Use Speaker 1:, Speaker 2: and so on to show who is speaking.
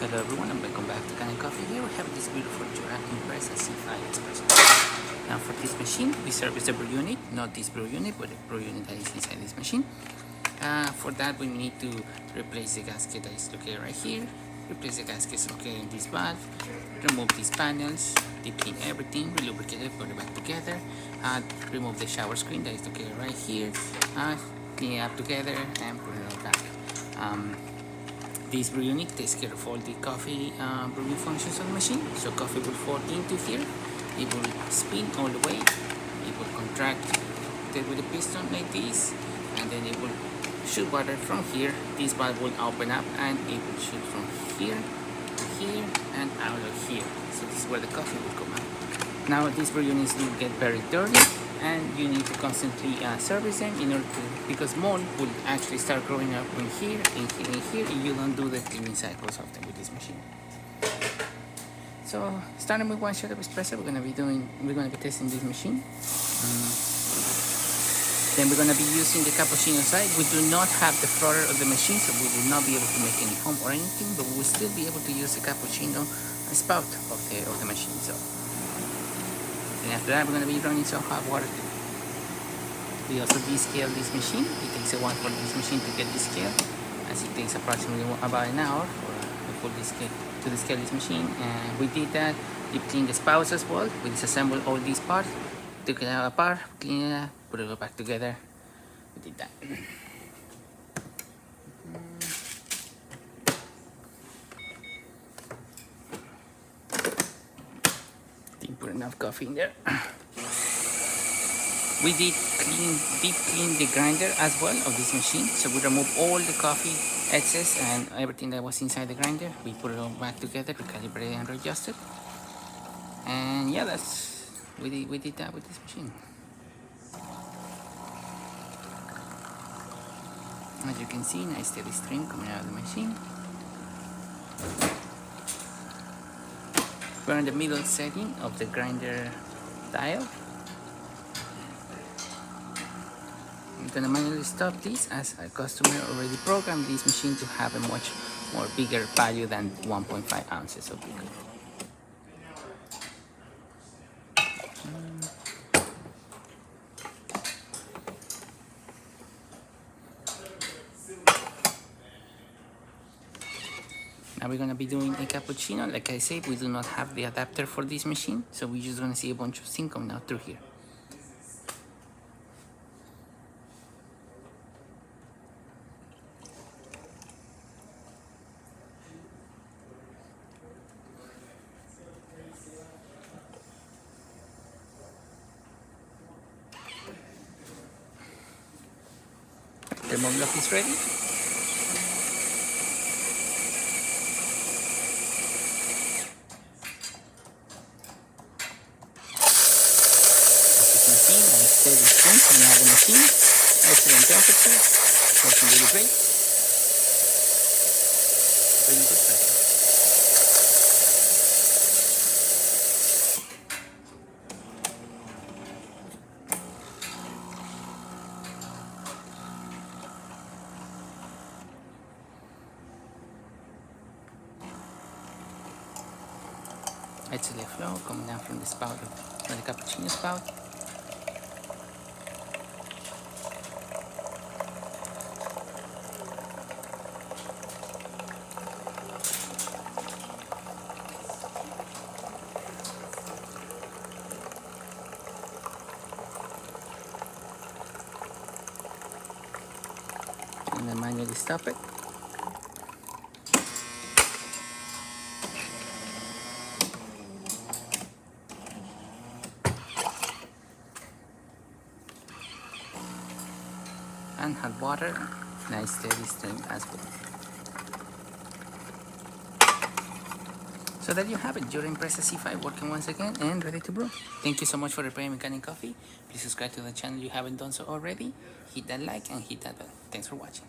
Speaker 1: Hello everyone and welcome back to Kanen Coffee. Here we have this beautiful Jura impressa C5 Espresso. Now for this machine we service the brew unit, not this brew unit but the brew unit that is inside this machine. For that we need to replace the gasket that is located right here, replace the gaskets located in this valve, remove these panels, deep clean everything, re-lubricate it, put it back together, remove the shower screen that is located right here, clean it up together and put it all back. This brew unit takes care of all the coffee brewing functions of the machine. So coffee will fall into here, it will spin all the way, it will contract with a piston like this, and then it will shoot water from here. This valve will open up and it will shoot from here to here and out of here. So this is where the coffee will come out. Now these brew units do get very dirty and you need to constantly service them in order to, because mold will actually start growing up in here, in here, in here, if you don't do the cleaning cycles often with this machine. So starting with one shot of espresso, we're gonna be testing this machine. Then we're gonna be using the cappuccino side. We do not have the frotter of the machine, so we will not be able to make any foam or anything, but we will still be able to use the cappuccino spout of the machine. So. And after that, we're going to be running some hot water. We also descale this machine. It takes a while for this machine to get descaled, as it takes approximately about an hour for to descale this machine. And we did that. We cleaned the spouts as well. We disassembled all these parts, took it out apart, cleaned it up, put it all back together. We did that. Didn't put enough coffee in there. We did deep clean the grinder as well of this machine. So we removed all the coffee excess and everything that was inside the grinder. We put it all back together, recalibrated and readjusted. And yeah, we did that with this machine. As you can see, nice steady stream coming out of the machine. We're in the middle setting of the grinder dial. I'm gonna manually stop this, as a customer already programmed this machine to have a much more bigger value than 1.5 ounces of liquid. Now we're gonna be doing a cappuccino. Like I said, we do not have the adapter for this machine, so we're just gonna see a bunch of steam coming out through here. Thermoblock is ready. Steady steam coming out of the machine, excellent temperature, working really great, really good pressure. Excellent flow coming out from the spout, from the cappuccino spout. And then manually stop it. And hot water, nice steady stream as well. So there you have it, Jura impressa C5 working once again and ready to brew. Thank you so much for repairing Kanen Coffee. Please subscribe to the channel if you haven't done so already. Hit that like and hit that bell. Thanks for watching.